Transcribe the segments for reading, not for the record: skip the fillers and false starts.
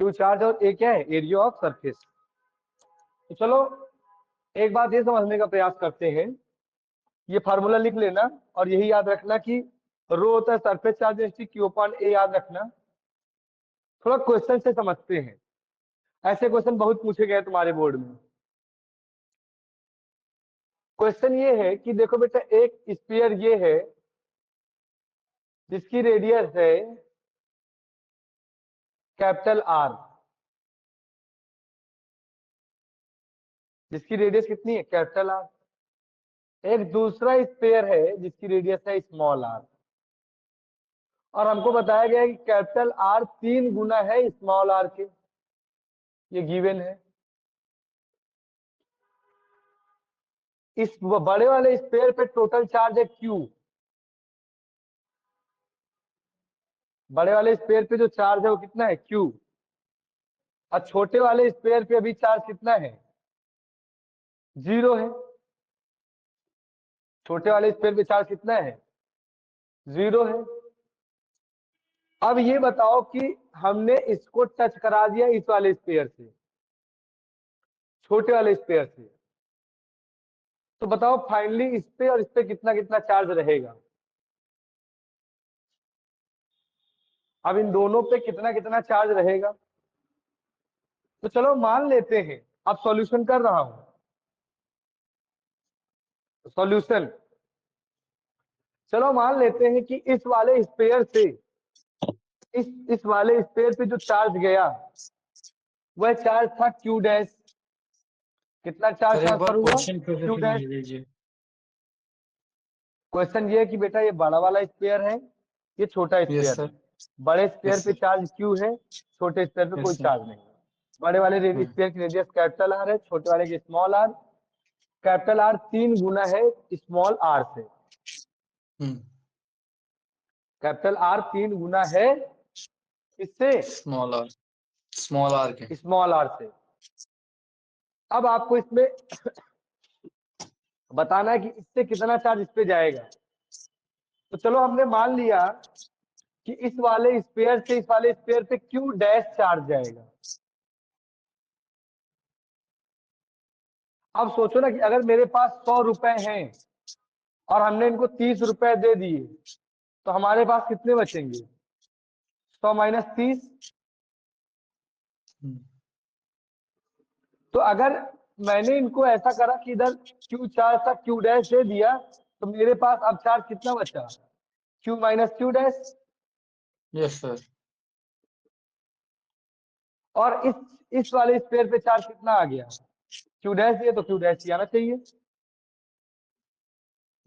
Q charge और ए क्या है, एरिया ऑफ सरफेस। तो चलो एक बात ये समझने का प्रयास करते हैं, ये फार्मूला लिख लेना और यही याद रखना कि रो होता है surface charge density, q upon a याद रखना। थोड़ा क्वेश्चन से समझते हैं, ऐसे क्वेश्चन बहुत पूछे गए तुम्हारे बोर्ड में। क्वेश्चन ये है कि देखो बेटा, एक स्फीयर ये है जिसकी रेडियस है कैपिटल आर, जिसकी रेडियस कितनी है, कैपिटल आर। एक दूसरा स्फीयर है जिसकी रेडियस है स्मॉल आर, और हमको बताया गया है कि कैपिटल आर 3 गुना है स्मॉल आर के, ये गिवन है। इस बड़े वाले स्फीयर पे टोटल चार्ज है क्यू, बड़े वाले स्फीयर पे जो चार्ज है वो कितना है, क्यू। और छोटे वाले स्फीयर पे अभी चार्ज कितना है, 0 है। छोटे वाले स्फीयर पे चार्ज कितना है, 0 है। अब ये बताओ कि हमने इसको टच करा दिया इस वाले स्फीयर से, छोटे वाले स्फीयर से, तो बताओ फाइनली इस पे और इस पे कितना कितना चार्ज रहेगा। अब इन दोनों पे कितना कितना चार्ज रहेगा। तो चलो मान लेते हैं, अब सॉल्यूशन कर रहा हूं, सॉल्यूशन। चलो मान लेते हैं कि इस वाले स्फीयर से इस वाले स्फीयर पे जो चार्ज गया वह चार्ज था क्यू डैश। कितना चार्ज सर एक बार ट्रांसफर हुआ, क्वेश्चन फिर से क्यू सुना डैश। दीजिए। क्वेश्चन ये है कि बेटा ये बड़ा वाला स्फीयर है, ये छोटा यस स्फीयर सर। है। बड़े स्फीयर यस पे सर। चार्ज क्यू है, छोटे स्फीयर पे कोई यस सर। चार्ज नहीं है। बड़े वाले स्फीयर की रेडियस कैपिटल आर है, छोटे वाले की स्मॉल आर। कैपिटल आर 3 गुना है स्मॉल आर से, कैपिटल आर 3 गुना है इससे, स्मॉल आर के। स्मॉल आर से। अब आपको इसमें बताना है कि इससे कितना चार्ज इस पे जाएगा। तो चलो हमने मान लिया कि इस वाले स्फीयर से इस वाले स्फीयर पे क्यू डैश चार्ज जाएगा। अब सोचो ना कि अगर मेरे पास 100 रुपए हैं और हमने इनको 30 रुपए दे दिए, तो हमारे पास कितने बचेंगे, 100 माइनस 30। तो अगर मैंने इनको ऐसा करा कि इधर क्यू चार्ज था, क्यू डैश दे दिया, तो मेरे पास अब चार्ज कितना बचा, Q minus Q dash. Yes sir. और इस वाले स्फीयर पे चार्ज कितना आ गया, क्यू डैश दिया तो क्यू डैश ही आना चाहिए।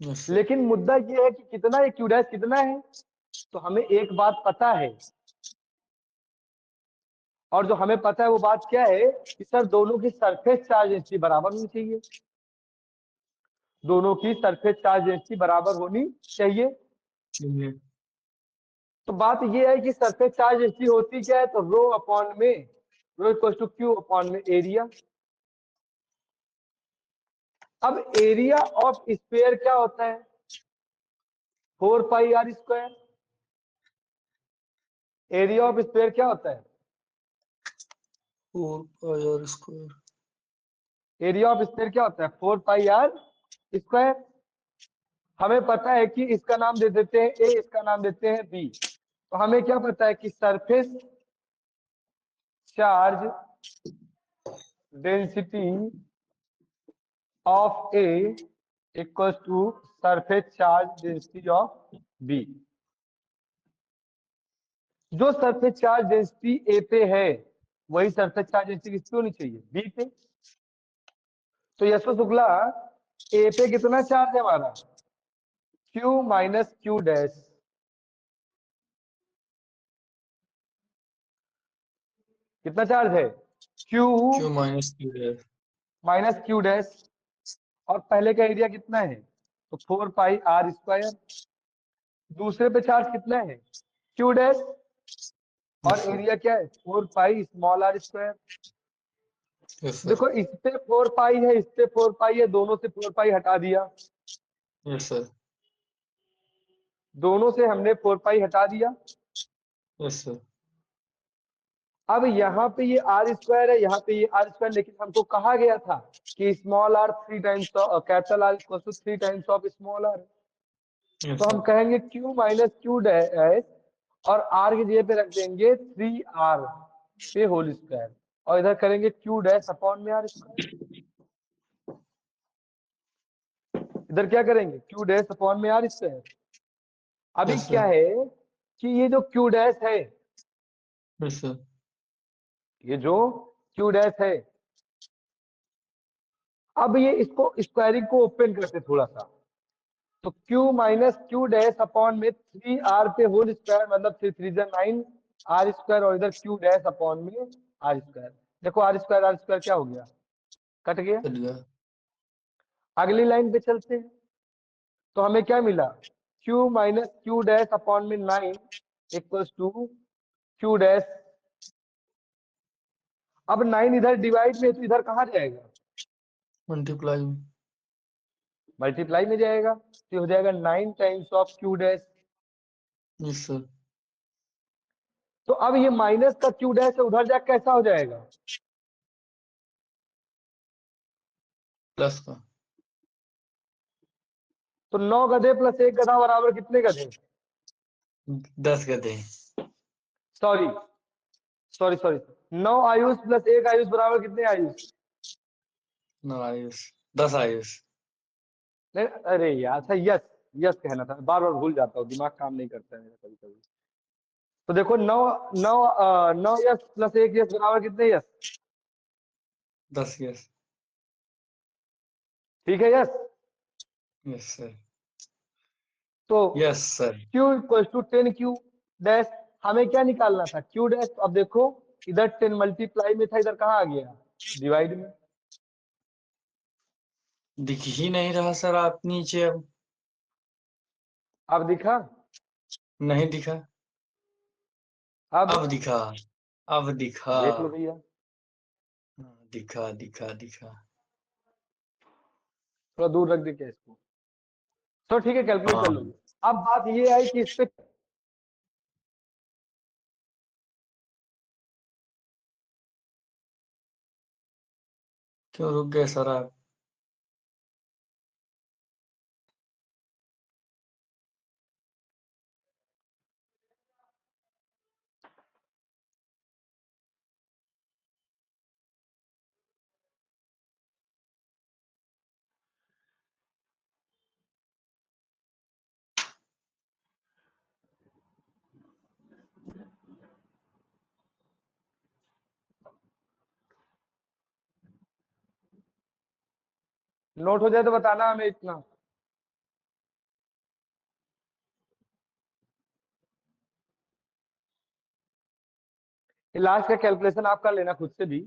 Yes sir. लेकिन मुद्दा ये है कि कितना है, क्यू डैश कितना है। तो हमें एक बात पता है, और जो हमें पता है वो बात क्या है कि सर दोनों की सरफेस चार्ज डेंसिटी बराबर होनी चाहिए, दोनों की सरफेस चार्ज डेंसिटी बराबर होनी चाहिए। तो बात ये है कि सरफेस चार्ज डेंसिटी होती क्या है, तो रो अपॉन में, rho equal to q upon में एरिया। अब एरिया ऑफ स्फीयर क्या होता है, 4 pi r square. Area of sphere क्या होता है, 4 pi r square. Area of sphere क्या होता है, 4 पाई आर स्क्वायर। हमें पता है कि इसका नाम दे देते हैं ए, इसका नाम देते हैं बी। तो हमें क्या पता है कि surface charge density of A equal to surface charge density of B. जो सरफेस चार्ज डेंसिटी ए पे है वही सरफेस चार्ज डेंसिटी किस पे होनी चाहिए, बी पे। तो यशो शुक्ला, ए पे कितना चार्ज है हमारा, क्यू माइनस क्यू डैश। कितना चार्ज है, Q Q minus Q dash. Minus Q dash. और पहले का एरिया कितना है, तो 4 पाई आर स्क्वायर। दूसरे पे चार्ज कितना है, क्यू डैश। और यस सर। एरिया क्या है, 4 pi small R square. Yes sir. देखो इस पे 4 पाई है, इस पे 4 पाई है, दोनों से 4 पाई हटा दिया, यस सर। दोनों से हमने 4 पाई हटा दिया। Yes sir. अब यहाँ पे ये आर स्क्वायर है, यहाँ पे ये आर स्क्वायर, लेकिन हमको कहा गया था कि small R 3 times capital R equal to 3 times of small R. Yes, तो हम sir. कहेंगे क्यू माइनस क्यू डैश और आर की जगह पे रख देंगे 3r पे होल स्क्वायर, और इधर करेंगे क्यू डैश अपॉन में आर स्क्वायर। इधर क्या करेंगे, क्यू डैश अपॉन में आर स्क्वायर। अभी Yes, क्या sir. है कि ये जो क्यू डैश है, Yes, sir. ये जो क्यू डैश है, अब ये इसको स्क्वायरिंग को ओपन करते थोड़ा सा, तो Q minus Q dash upon में 3r पे होल स्क्वायर, मतलब 3 3 9 आर स्क्वायर, और इधर क्यू डैश अपॉन में आर स्क्वायर। देखो आर स्क्वायर क्या हो गया, कट गया। Good girl. अगली लाइन पे चलते हैं, तो हमें क्या मिला, Q minus Q dash upon में 9 इक्वल्स टू क्यू डैश। अब 9 इधर डिवाइड में है, तो इधर कहाँ जाएगा, Multiply. मल्टीप्लाई में जाएगा, तो ये हो जाएगा 9 times of Q dash. Yes, sir. तो अब ये माइनस का क्यू डैश है, उधर जाके कैसा हो जाएगा, Plus का. तो 9 गधे प्लस 1 गधा बराबर कितने गधे, 10 गधे. Sorry sorry sorry, 9 Ayush plus 1 Ayush बराबर कितने आयुष। 9 आयुष. 10 आयुष. नहीं, अरे यार अच्छा, यस यस कहना था, बार बार भूल जाता हूँ, दिमाग काम नहीं करता है मेरा कभी कभी। तो देखो 9 9 9 यस प्लस 1 यस बराबर कितने यस, 10 यस. ठीक है यस। Yes, sir. तो Yes, sir. Q equal to 10 Q dash, हमें क्या निकालना था क्यू डैश। अब देखो इधर 10 मल्टीप्लाई में था, इधर कहाँ आ गया, डिवाइड में। दिख ही नहीं रहा सर आप नीचे अब. अब दिखा, नहीं दिखा. अब अब दिखा. अब दिखा. देख लो भैया, दिखा दिखा दिखा. थोड़ा दूर रख दे क्या इसको, तो ठीक है कैलकुलेट कर हाँ. लोगे। अब बात ये है कि इस पे क्यों रुक गए सर आप. नोट हो जाए तो बताना हमें इतना। लास्ट का कैलकुलेशन आप कर लेना खुद से भी।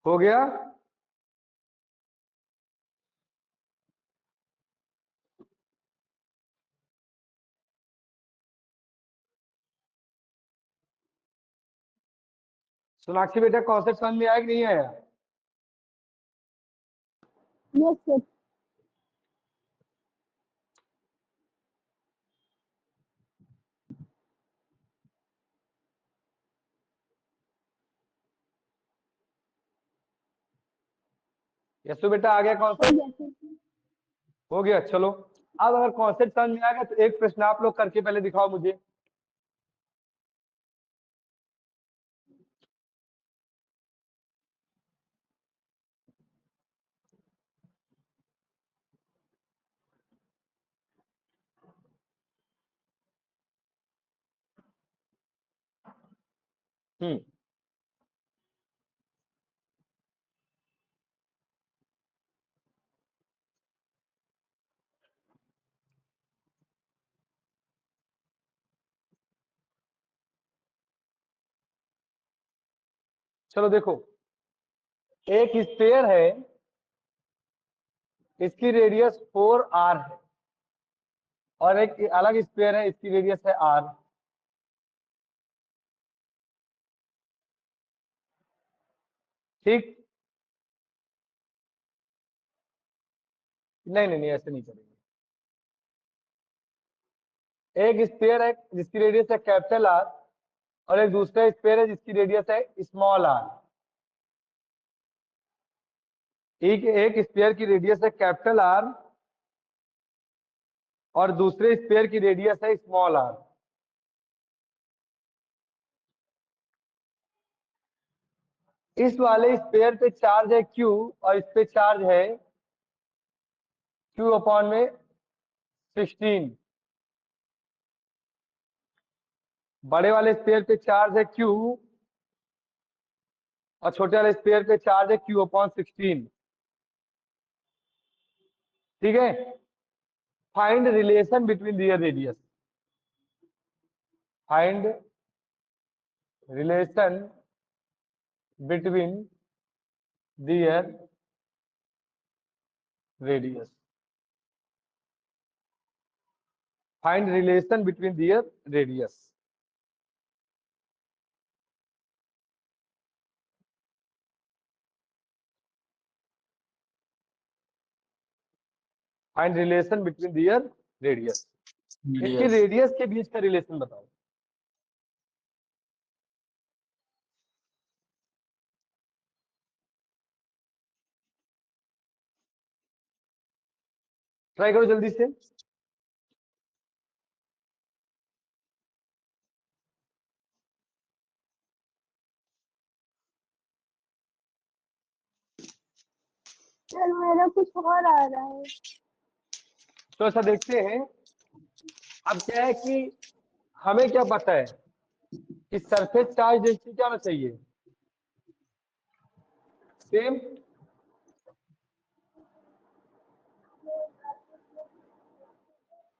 हो गया, सोनाक्षी बेटा कॉन्सेप्ट समझ में आया कि नहीं आया। Yes sir. यशु बेटा आ गया हो कॉन्सेप्ट, गया सर। हो गया चलो। अब अगर कॉन्सेप्ट समझ में आ गया तो एक प्रश्न आप लोग करके पहले दिखाओ मुझे। हम्म चलो देखो, एक स्फीयर है, इसकी रेडियस 4r है, और एक अलग स्फीयर है, इसकी रेडियस है r। ठीक, नहीं नहीं नहीं, ऐसे नहीं करेंगे। एक स्फीयर है जिसकी रेडियस है कैपिटल R, और एक दूसरा स्फीयर है जिसकी रेडियस है स्मॉल r। एक स्फीयर की रेडियस है कैपिटल R, और दूसरे स्फीयर की रेडियस है स्मॉल r। इस वाले स्फीयर पे चार्ज है Q, और इस पे चार्ज है Q अपॉन में 16। बड़े वाले स्फीयर पे चार्ज है Q, और छोटे वाले स्फीयर पे चार्ज है Q अपॉन 16। ठीक है, find relation between their radius. Find relation between their radius. Find relation between their radius. Find relation between their radius. इसकी Yes. रेडियस के बीच का रिलेशन बताओ। ट्राई करो जल्दी से। सर मेरा कुछ और आ रहा है। तो ऐसा देखते हैं। अब क्या है कि हमें क्या पता है कि सरफेस चार्ज डेंसिटी क्या होना चाहिए, सेम।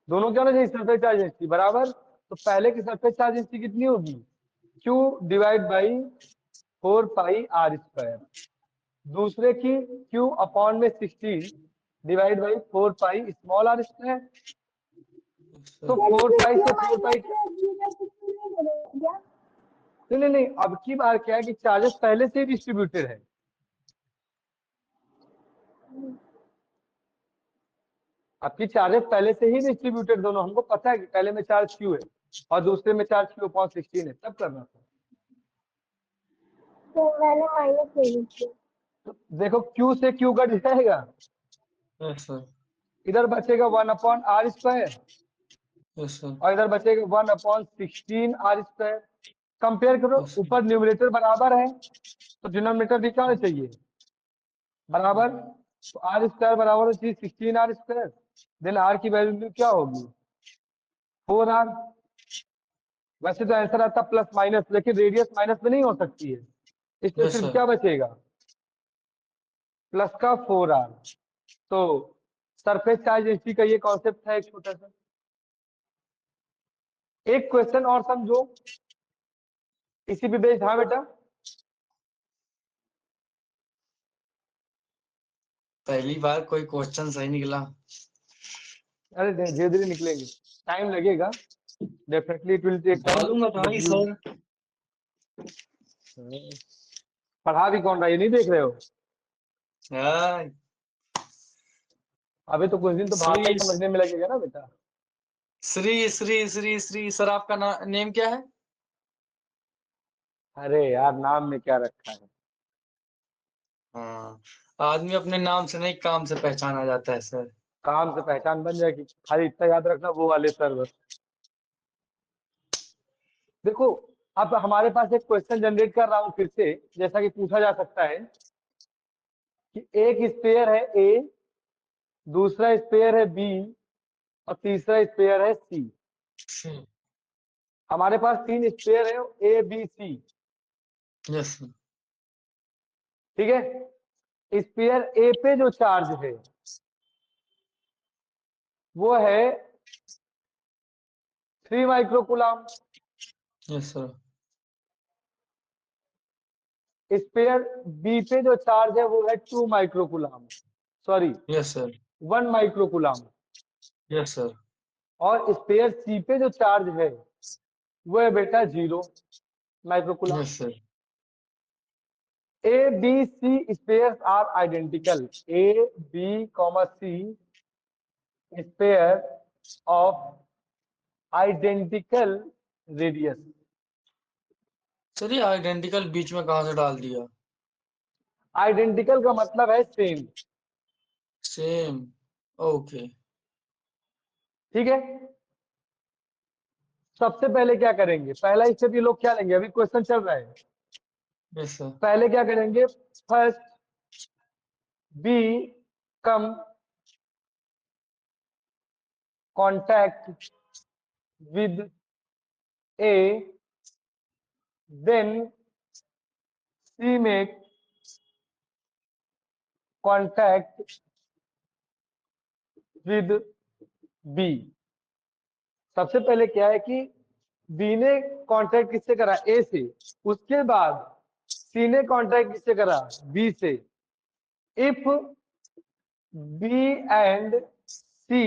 दोनों क्या होना चाहिए, सरफेस चार्ज डेंसिटी बराबर। तो पहले की सरफेस चार्ज डेंसिटी कितनी होगी, Q डिवाइड बाई 4πr²। दूसरे की Q अपॉन में 16 डिवाइड बाई 4π स्मॉल r²। तो 4π से 4π, नहीं नहीं नहीं, अब की बार क्या है कि चार्जेस पहले से ही डिस्ट्रीब्यूटेड है। आपकी चार्जेस पहले से ही डिस्ट्रीब्यूटेड, दोनों हमको पता है कि पहले में चार्ज Q है और दूसरे में चार्ज Q अपॉन 16 है, तब करना था। तो मैंने माइनस ले ली थी। तो देखो Q से Q कट जाएगा, Yes, sir. इधर बचेगा 1/r², Yes, sir. और इधर बचेगा 1/16r²। कंपेयर करो, Yes, sir. ऊपर न्यूमरेटर बराबर है तो डिनोमिनेटर भी क्या होना चाहिए, बराबर। तो r² बराबर होती है 16r²। देन r की वैल्यू क्या होगी, 4r। वैसे तो आंसर आता प्लस माइनस, लेकिन रेडियस माइनस में नहीं हो सकती है, इसलिए Yes, सिर्फ sir. क्या बचेगा, प्लस का 4r। तो सरफेस चार्ज डेंसिटी का ये कॉन्सेप्ट है एक छोटा सा। एक क्वेश्चन और समझो इसी पे बेस्ड। हाँ बेटा, पहली बार कोई क्वेश्चन सही निकला। अरे धीरे धीरे निकलेंगे, टाइम लगेगा, definitely it will take time. डालूंगा तो ही सर। पढ़ा भी कौन रहा है, ये नहीं देख रहे हो। हाँ, अभी तो कुछ दिन तो भाषा ही श्री समझने में लगेगा ना बेटा। श्री श्री श्री श्री सर, आपका नेम क्या है? अरे यार, नाम में क्या रखा है। हाँ, आदमी अपने नाम से नहीं काम से पहचाना जाता है सर। काम से पहचान बन जाएगी, खाली इतना याद रखना, वो वाले सर बस। देखो, अब हमारे पास एक क्वेश्चन जनरेट कर रहा हूं फिर से, जैसा कि पूछा जा सकता है कि एक स्पेयर है ए, दूसरा स्पेयर है बी, और तीसरा स्पेयर है सी। हमारे पास 3 स्पेयर है A B C. Yes sir. ठीक है। स्फीयर ए पे जो चार्ज है वो है 3 microcoulomb. Yes sir. Sphere B पे जो चार्ज है वो है 2 microcoulomb, sorry yes sir. 1 microcoulomb. Yes sir. और स्फीयर सी पे जो चार्ज है वो है बेटा 0 microcoulomb. Yes sir. A, B, C spheres are identical. A, B, C sphere of identical radius. Sir ये आइडेंटिकल बीच में कहाँ से डाल दिया? आइडेंटिकल का मतलब है सेम। सेम। ओके। ठीक है। सबसे पहले क्या करेंगे, पहला स्टेप ये लोग क्या लेंगे, अभी क्वेश्चन चल रहा है। Yes sir. पहले क्या करेंगे, first B come contact with A, then C make contact with B. सबसे पहले क्या है कि बी ने कॉन्ट्रैक्ट किससे करा, ए से। उसके बाद सी ने कॉन्ट्रैक्ट किससे करा, बी से। If B and C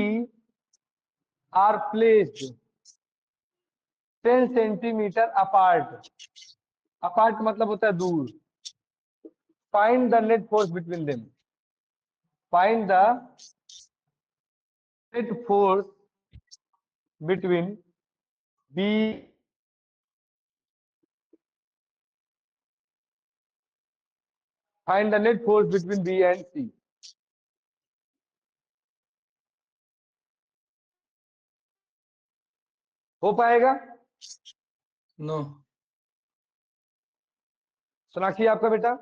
are placed 10 centimetre apart, apart मतलब होता है दूर, find the net force between them, find the net force between B, find the net force between B and C. हो पाएगा? No. Sonakshi आपका बेटा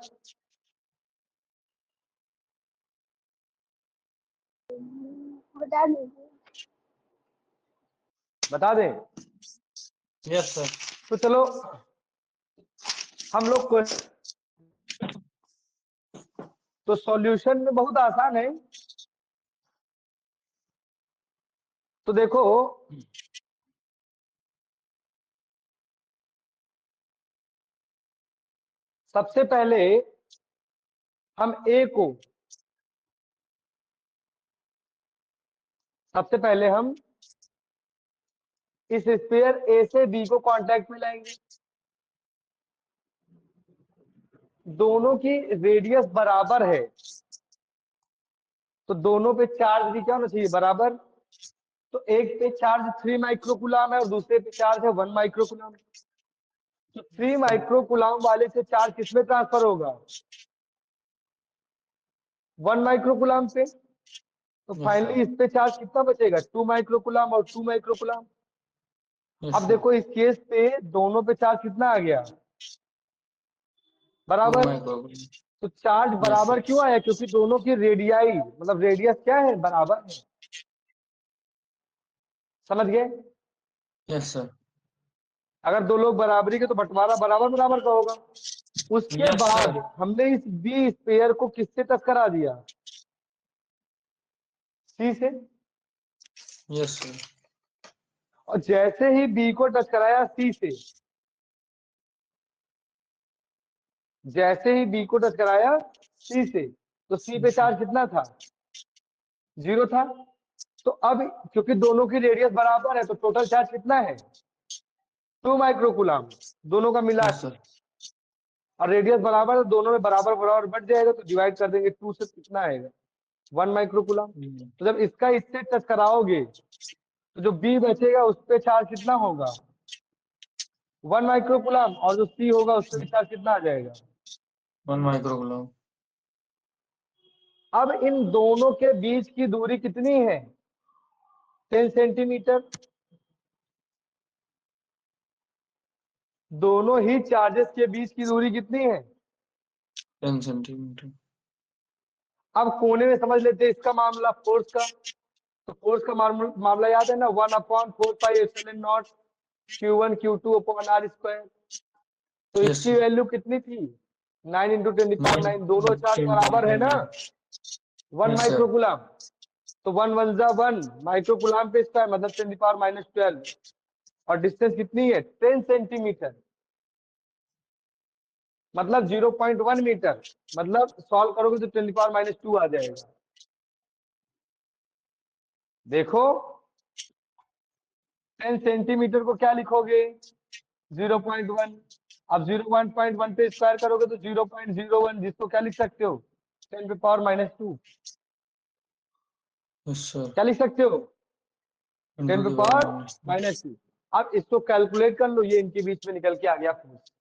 बता दीजिए। बता दें? Yes sir. तो चलो हम लोग को, तो सॉल्यूशन में बहुत आसान है। तो देखो सबसे पहले हम ए को, सबसे पहले हम इस स्फीयर ए से बी को कांटेक्ट में लाएंगे। दोनों की रेडियस बराबर है तो दोनों पे चार्ज भी क्या होना चाहिए, बराबर। तो एक पे चार्ज 3 माइक्रोकुलाम है और दूसरे पे चार्ज है 1 माइक्रोकुलाम। तो 3 माइक्रोकुलाम वाले से चार्ज किसमें ट्रांसफर होगा, 1 माइक्रोकुलाम पे। तो यस फाइनली सर। इस पे चार्ज कितना बचेगा, 2 माइक्रोकुलाम और 2 माइक्रोकुलाम। यस अब सर। देखो इस केस पे दोनों पे चार्ज कितना आ गया, 2 बराबर। माइक्रोग्राम। तो चार्ज यस बराबर सर। क्यों आया, क्योंकि दोनों की रेडियाई मतलब रेडियस क्या है, बराबर है। समझ गए? Yes sir. अगर दो लोग बराबरी के तो बंटवारा बराबर बराबर का होगा। उसके यस बाद सर। हमने इस बी स्पेयर को किससे टच करा दिया, सी से। Yes sir. और जैसे ही बी को टच कराया सी से, जैसे ही बी को टच कराया सी से, तो सी पे चार्ज कितना था, 0 था। तो अब क्योंकि दोनों की रेडियस बराबर है तो टोटल चार्ज कितना है, 2 माइक्रोकुलाम दोनों का मिला यस के। सर। और रेडियस बराबर है, दोनों में बराबर बराबर बढ़ जाएगा तो डिवाइड कर देंगे, 2 से कितना आएगा, 1 माइक्रोकुलाम। तो जब इसका इससे टच कराओगे तो जो बी बचेगा उस पे चार्ज कितना होगा, 1 माइक्रोकुलाम। और जो सी होगा उस पे चार्ज कितना आ जाएगा। 1 माइक्रोग्राम। अब इन दोनों के बीच की दूरी कितनी है, 10 सेंटीमीटर। दोनों ही चार्जेस के बीच की दूरी कितनी है, 10 सेंटीमीटर। अब कोने में समझ लेते हैं इसका मामला फोर्स का। तो फोर्स का मामला याद है ना, 1/4 pi epsilon not Q1 Q2 upon R square. तो Yes, इसकी sir. वैल्यू कितनी थी? 9 इंटू 10⁹ 9। दोनों चार्ज 10 बराबर है ना, 1 Yes, sir. माइक्रोकुलाम। तो 1 1 जा 1 माइक्रोकुलाम पे स्क्वायर मतलब 10⁻⁻12। और डिस्टेंस कितनी है? 10 सेंटीमीटर, मतलब 0.1 मीटर। मतलब सॉल्व करोगे तो 10⁻⁻2 आ जाएगा। देखो 10 सेंटीमीटर को क्या लिखोगे? 0.1। अब 0.1 पे स्क्वायर करोगे तो 0.01, जिसको क्या लिख सकते हो? 10⁻⁻2। Yes, sir. क्या लिख सकते हो? Into the10⁻⁻2। अब इसको कैलकुलेट कर लो, ये इनके बीच में निकल के आ गया फोर्स।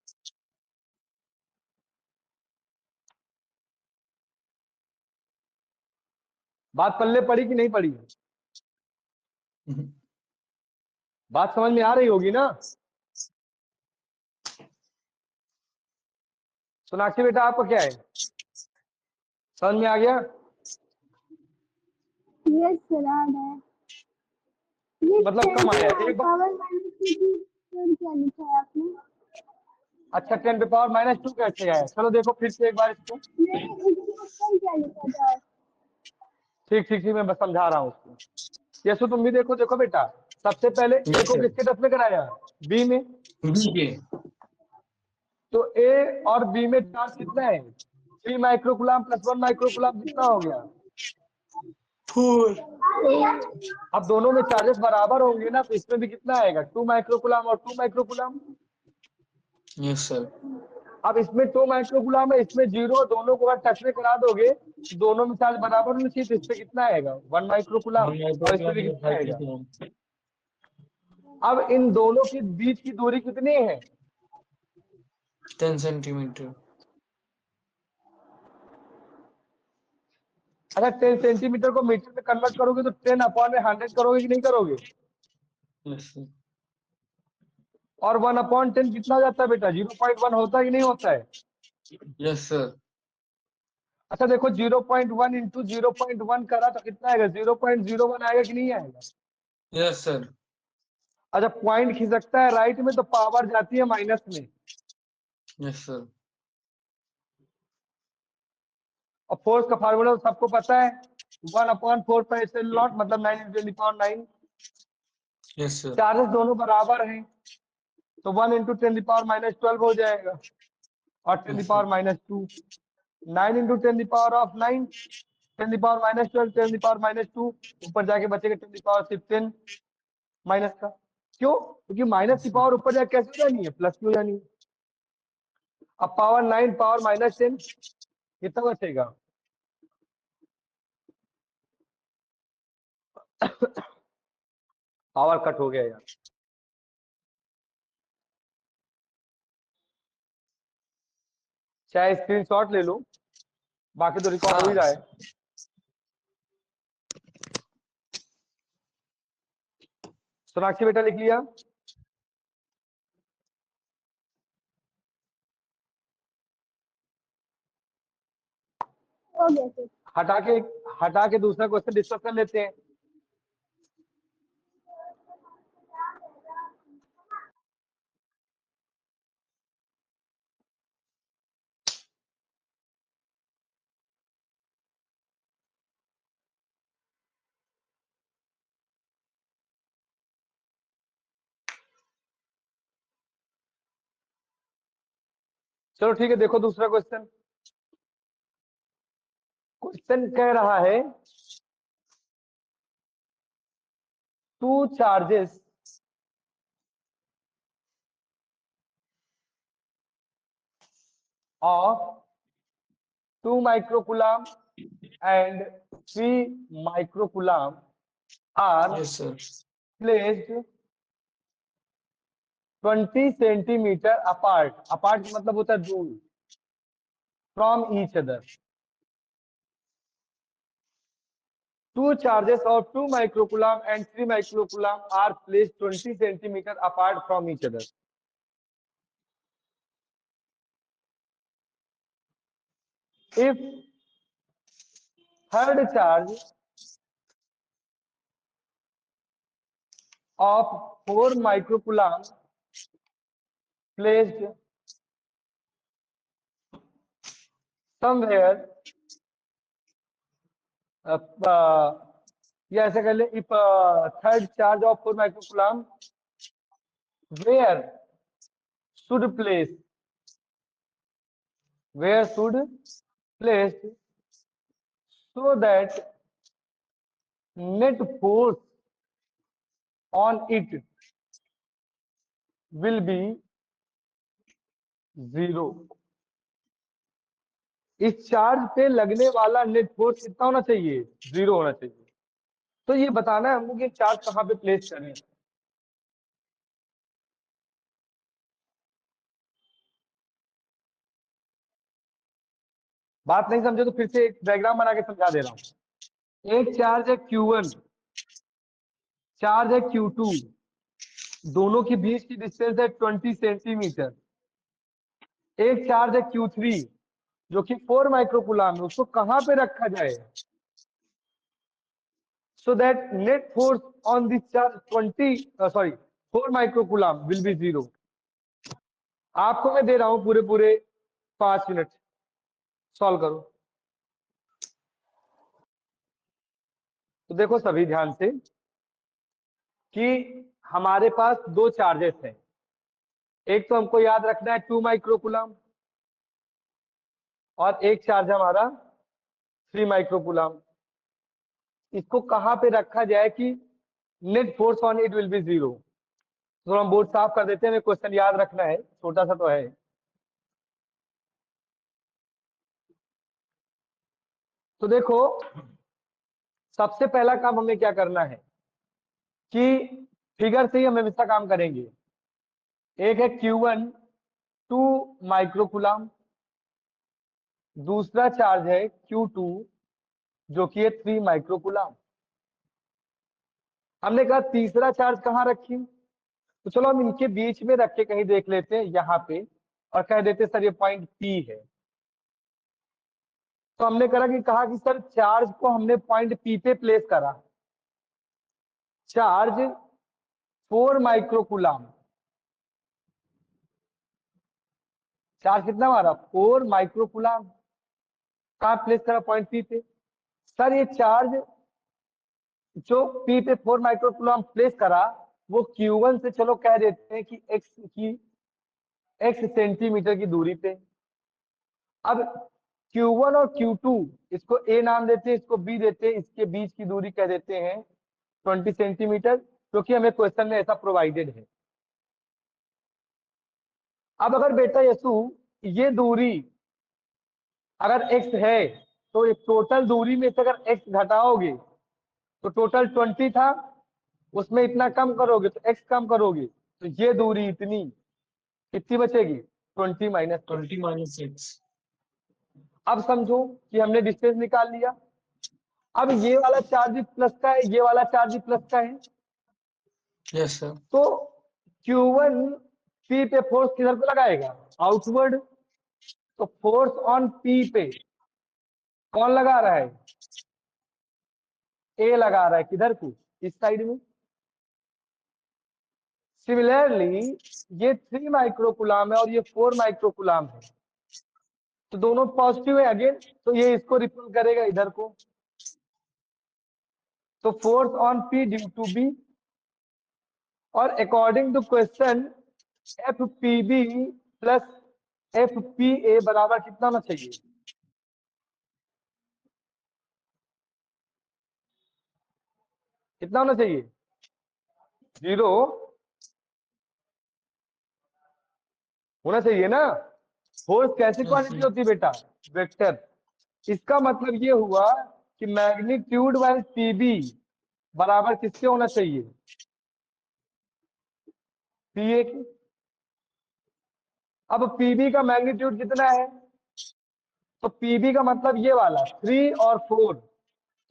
बात पल्ले पड़ी कि नहीं पड़ी? बात समझ में आ रही होगी ना? सोनाक्षी बेटा आपका क्या है, समझ में आ गया? यस सर आ रहा है। ये मतलब कम आया एक बार। पावर माइनस क्या लिखा है आपने? अच्छा 10⁻⁻2 कैसे आया? चलो देखो फिर से एक बार इसको। नहीं इसके ऊपर क्या लिखा था? ठीक ठीक ठीक, मैं बस समझा रहा हूँ उसको। यशु तुम भी देखो, देखो बेटा, सबसे पहले ए Yes, को sir. किसके टच में कराया? बी में। Okay. तो ए और बी में चार्ज कितना है? 3 माइक्रोकुलाम प्लस 1 माइक्रोकुलाम, कितना हो गया? 4. अब दोनों में चार्जेस बराबर होंगे ना, तो इसमें भी कितना आएगा? 2 माइक्रोकुलाम और 2 माइक्रोकुलाम। Yes, sir. अब इसमें 2 माइक्रोकुलाम है, इसमें 0, दोनों को अगर टच में करा दोगे तो दोनों में चार्ज बराबर होना चाहिए, तो इसमें कितना आएगा? 1 माइक्रोकुलाम। 1 और इसमें भी microgram कितना 5 आएगा? microgram. अब इन दोनों के बीच की दूरी कितनी है? 10 centimeter. अच्छा 10 सेंटीमीटर को मीटर में कन्वर्ट करोगे तो 10/100 करोगे कि नहीं करोगे? Yes, sir. और 1/10 कितना हो जाता है बेटा? 0.1 होता है कि नहीं होता है? Yes, sir. अच्छा देखो 0.1 इंटू 0.1 करा तो कितना आएगा? 0.01 आएगा कि नहीं आएगा? Yes, sir. अच्छा पॉइंट खिसकता है राइट में तो पावर जाती है माइनस में। Yes, sir. और फोर्स का फार्मूला तो सबको पता है, 1/4πε0 मतलब 9 × 10⁹ 9। Yes, sir. चार्जेस दोनों बराबर हैं तो 1 × 10⁻12 हो जाएगा और Yes, sir. 10⁻²। 9 × 10⁻9, 10⁻12, 10⁻², ऊपर जाके बचेगा 10⁻16 माइनस का। क्यों? क्योंकि माइनस की पावर ऊपर जाके कैसे हो जानी है? प्लस की हो जानी है। अब पावर 9 पावर -10 कितना बचेगा? पावर कट हो गया यार। चाहे स्क्रीनशॉट ले लो, बाकी तो रिकॉर्ड हो ही रहा है। सोनाक्षी बेटा लिख लिया? हो गया सर। हटा के दूसरा क्वेश्चन डिस्कस कर लेते हैं। चलो ठीक है, देखो दूसरा क्वेश्चन। क्वेश्चन कह रहा है two charges of 2 microcoulomb and 3 microcoulomb are Yes, sir. placed 20 centimetre apart. Apart मतलब होता है दूर, from each other. Two charges of 2 microcoulomb and 3 microcoulomb are placed 20 centimeter apart from each other. If third charge of 4 microcoulomb placed somewhere या ऐसे कर ले, if third charge of 4 microcoulomb where should place so that net force on it will be 0। इस charge पे लगने वाला net force कितना होना चाहिए? 0 होना चाहिए। तो ये बताना है हमको कि चार्ज कहाँ पे प्लेस करें। बात नहीं समझे तो फिर से एक डायग्राम बना के समझा दे रहा हूं। एक चार्ज है Q1, चार्ज है Q2, दोनों के बीच की डिस्टेंस है 20 सेंटीमीटर। एक चार्ज है Q3 जो कि 4 माइक्रोकूलम है, उसको कहां पे रखा जाए so that net force on this charge 4 microcoulomb will be 0। आपको मैं दे रहा हूं पूरे 5 मिनट, सॉल्व करो। तो देखो सभी ध्यान से कि हमारे पास दो चार्जेस हैं। एक तो हमको याद रखना है 2 माइक्रोकूलम और एक चार्ज हमारा 3 माइक्रोकूलम। इसको कहां पे रखा जाए कि net force on it will be 0। तो हम बोर्ड साफ कर देते हैं, क्वेश्चन याद रखना है, छोटा सा तो है। तो देखो सबसे पहला काम हमें क्या करना है कि फिगर से ही हम हमेशा काम करेंगे। एक है Q1 2 माइक्रोकूलम, दूसरा चार्ज है Q2 जो कि है 3 माइक्रोकूलम। हमने कहा तीसरा चार्ज कहां रखी, तो चलो हम इनके बीच में रख के कहीं देख लेते हैं यहाँ पे, और कह देते सर ये पॉइंट P है। तो हमने कहा कि सर चार्ज को हमने पॉइंट P पे प्लेस करा। चार्ज 4 माइक्रोकूलम, चार्ज कितना हमारा 4 माइक्रोकूलम, कहां प्लेस करा? पॉइंट P पे। सर ये चार्ज जो P पे 4 माइक्रोकूलम प्लेस करा वो Q1 से चलो कह देते हैं कि x सेंटीमीटर की दूरी पे। अब Q1 और Q2 इसको A नाम देते हैं, इसको B देते हैं, इसके बीच की दूरी कह देते हैं 20 सेंटीमीटर, क्योंकि हमें क्वेश्चन में ऐसा प्रोवाइडेड है। अब अगर बेटा यसु ये दूरी अगर x है तो एक टोटल दूरी में से अगर x घटाओगे तो टोटल 20 था, उसमें इतना कम करोगे तो x कम करोगे तो ये दूरी इतनी कितनी बचेगी? 20 माइनस 6। अब समझो कि हमने डिस्टेंस निकाल लिया। अब ये वाला चार्ज भी प्लस का है, ये वाला चार्ज भी प्लस का है। Yes sir. तो Q1 P पे फोर्स किधर को लगाएगा? आउटवर्ड। तो फोर्स ऑन P पे कौन लगा रहा है? A लगा रहा है। किधर को? इस साइड में। सिमिलरली ये 3 माइक्रोकूलम है और ये 4 माइक्रोकूलम है, तो दोनों पॉजिटिव है अगेन, तो ये इसको रिपल करेगा इधर को। तो force on P due to B, और according to question FPB plus FPA बराबर कितना होना चाहिए? कितना होना चाहिए? 0 होना चाहिए ना। फोर्स कैसी क्वांटिटी होती है बेटा? वेक्टर। इसका मतलब ये हुआ कि मैग्नीट्यूड बाय पीबी बराबर किसके होना चाहिए? पीए की। अब पीबी का मैग्नीट्यूड कितना है? तो पीबी का मतलब ये वाला 3 और 4,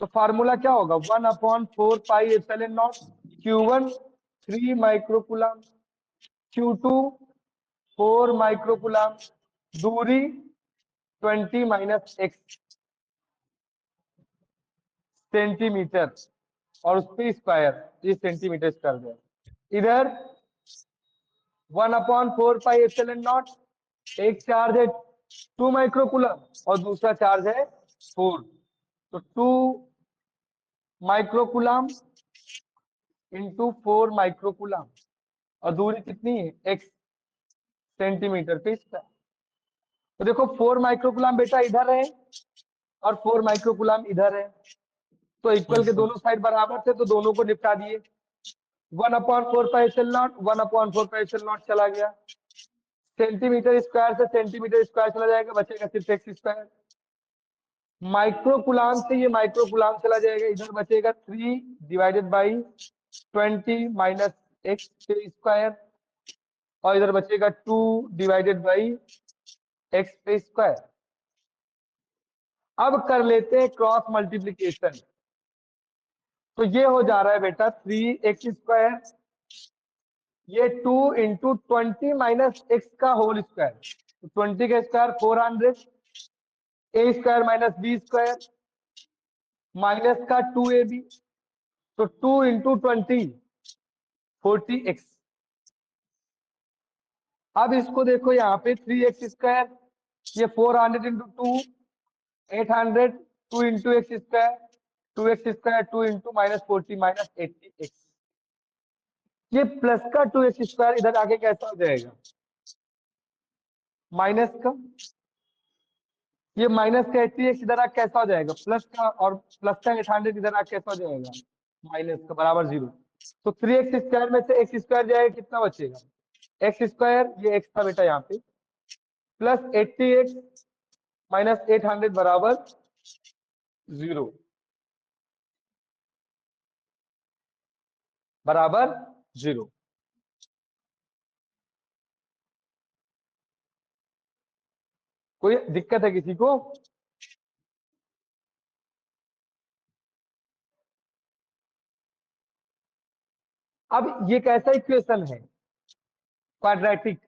तो फार्मूला क्या होगा? 1/4 pi epsilon not. Q1 3 microcoulomb, Q2 4 microcoulomb, दूरी 20 माइनस x सेंटीमीटर, और उस पर स्क्वायर, ये सेंटीमीटर कर दिया। इधर 1/4 पाई एप्सिलॉन नॉट, एक चार्ज है 2 माइक्रोकूलम और दूसरा चार्ज है 4, तो 2 माइक्रोकूलम इंटू 4 माइक्रोकूलम, और दूरी कितनी है x सेंटीमीटर पे स्क्वायर। तो देखो 4 माइक्रोकूलम बेटा इधर है और 4 माइक्रोकूलम इधर है, तो इक्वल के दोनों साइड बराबर थे तो दोनों को निपटा दिए। 1/4 1/4 चला गया, सेंटीमीटर स्क्वायर से सेंटीमीटर स्क्वायर चला जाएगा, बचेगा सिर्फ एक्स स्क्वायर। माइक्रोकूलम से ये माइक्रोकूलम चला जाएगा, इधर बचेगा 3/20 माइनस एक्स के स्क्वायर, और इधर बचेगा 2/x पे स्क्वायर। अब कर लेते हैं क्रॉस मल्टीप्लीकेशन, तो ये हो जा रहा है बेटा 3x स्क्वायर, ये 2 इंटू 20 माइनस एक्स का होल स्क्वायर, तो 20 का square 400, a square minus b square minus का 2ab, तो 2 इंटू 20 40x। अब इसको देखो यहाँ पे 3x स्क्वायर, ये 400 into 2 800, 2 into x square 2x square, 2 into minus 40 minus 80x। ये प्लस का 2x स्क्वायर इधर आके कैसा हो जाएगा माइनस का, ये माइनस का 80x इधर आके कैसा हो जाएगा प्लस का, और प्लस का 800 इधर आके कैसा हो जाएगा माइनस का, बराबर 0। तो 3x स्क्वायर में से x स्क्वायर जाएगा, कितना बचेगा x स्क्वायर, ये x था बेटा यहाँ पे, प्लस 80x माइनस 800 बराबर 0, बराबर 0। कोई दिक्कत है किसी को? अब ये कैसा इक्वेशन है क्वाड्रेटिक,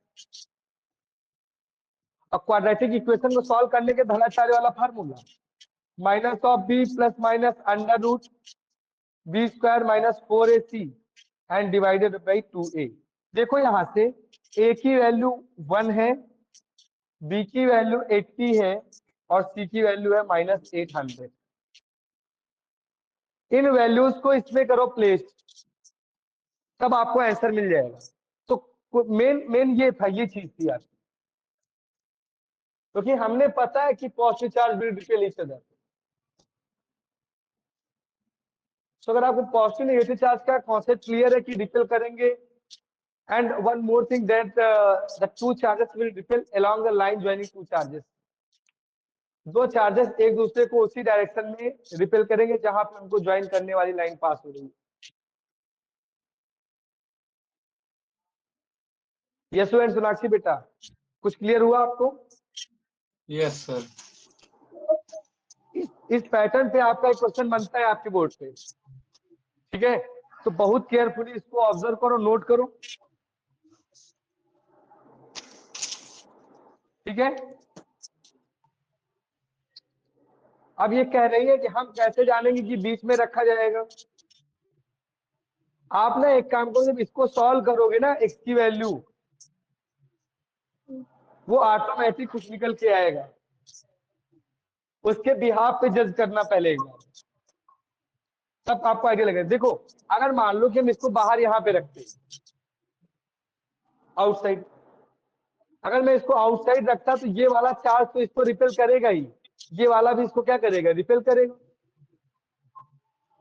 और क्वाड्रेटिक इक्वेशन को सॉल्व करने के धनाचार्य वाला formula minus of B plus minus under root B square minus 4ac and divided by 2a। देखो यहां से a की वैल्यू 1 है, b की वैल्यू 80 है और c की वैल्यू है माइनस 800। इन वैल्यूज को इसमें करो प्लेस, तब आपको आंसर मिल जाएगा। तो मेन ये था, ये चीज थी आपकी, क्योंकि हमने पता है कि positive charge will repel each other. तो अगर आपको पॉजिटिव नेगेटिव चार्ज का कॉन्सेप्ट क्लियर है कि रिपेल करेंगे, and one more thing that the two charges will repel along the line joining two charges. दो चार्जेस एक दूसरे को उसी डायरेक्शन में रिपेल करेंगे जहां पे उनको ज्वाइन करने वाली लाइन पास हो रही है। यस स्टूडेंट सोनाक्षी बेटा, कुछ क्लियर हुआ आपको? Yes sir. इस पैटर्न पे आपका एक क्वेश्चन बनता है आपके बोर्ड पे, ठीक है? तो बहुत केयरफुली इसको ऑब्जर्व करो, नोट करो, ठीक है? अब ये कह रही है कि हम कैसे जानेंगे कि बीच में रखा जाएगा। आप ना एक काम करो, जब इसको सॉल्व करोगे ना x की वैल्यू, वो ऑटोमेटिक कुछ निकल के आएगा, उसके बिहाफ पे जज करना पहले एक बार, तब आपको आइडिया लगेगा। देखो अगर मान लो कि हम इसको बाहर यहाँ पे रखते आउटसाइड, अगर मैं इसको आउटसाइड रखता तो ये वाला चार्ज तो इसको रिपेल करेगा ही, ये वाला भी इसको क्या करेगा रिपेल करेगा,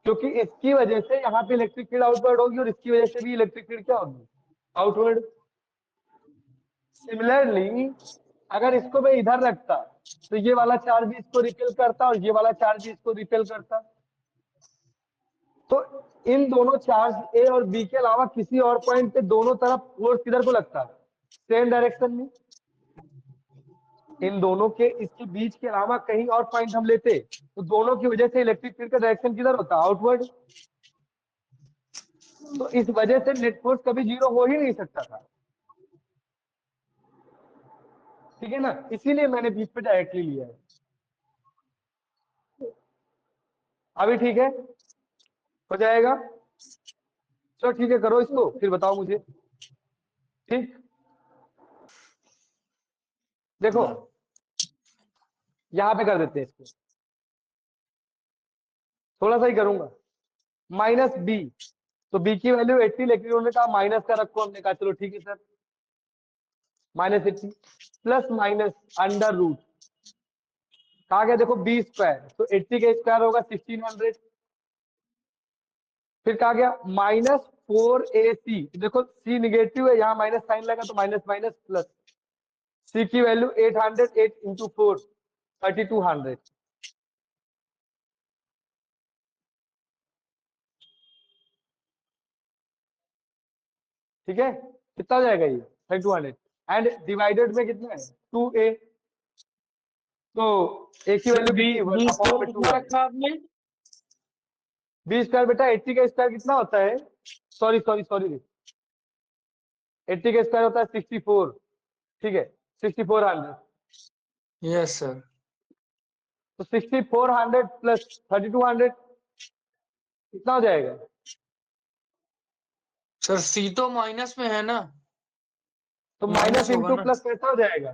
क्योंकि इसकी वजह से यहाँ पे इलेक्ट्रिक फील्ड आउटवर्ड होगी और इसकी वजह से भी इलेक्ट्रिक फील्ड क्या होगी आउटवर्ड। सिमिलरली अगर इसको मैं इधर रखता तो ये वाला चार्ज भी इसको रिपेल करता और ये वाला चार्ज भी इसको रिपेल करता। तो इन दोनों चार्ज ए और बी के अलावा किसी और पॉइंट पे दोनों तरफ फोर्स किधर को लगता है सेम डायरेक्शन में। इन दोनों के इसके बीच के अलावा कहीं और पॉइंट हम लेते तो दोनों की वजह से इलेक्ट्रिक फील्ड का डायरेक्शन किधर होता आउटवर्ड। तो इस वजह से नेट फोर्स कभी जीरो हो ही नहीं सकता था, ठीक है ना? इसीलिए मैंने बीच पे डायरेक्टली लिया है। अभी ठीक है, हो जाएगा? चलो ठीक है, करो इसको फिर बताओ मुझे, ठीक? देखो यहाँ पे कर देते हैं इसको, थोड़ा सा ही करूंगा। माइनस बी, तो बी की वैल्यू 80, लेकिन उन्होंने कहा माइनस का रखो, हमने कहा चलो ठीक है sir, minus 80 plus minus under root, कहा गया देखो बी स्क्वायर, तो 80 का स्क्वायर होगा 1600, फिर कहा गया माइनस 4ac, देखो सी निगेटिव है, यहाँ माइनस साइन लगा तो माइनस माइनस प्लस, सी की वैल्यू 800, 8 इंटू 4 3200, ठीक है, कितना हो जाएगा ये 3200, एंड डिवाइडेड में कितना है 2a, तो a की वैल्यू बी कितनी बी 1 अपॉन में 2 कितना है। रखा आपने? बी स्क्वायर बेटा 80 का स्क्वायर कितना होता है, सॉरी सॉरी सॉरी, 80 का स्क्वायर होता है 64, ठीक है 6400, यस सर। तो 6400 प्लस 3200 कितना हो जाएगा, सर सी तो माइनस में है ना, तो माइनस माइनस होगा इंटू ना। प्लस कैसा हो जाएगा,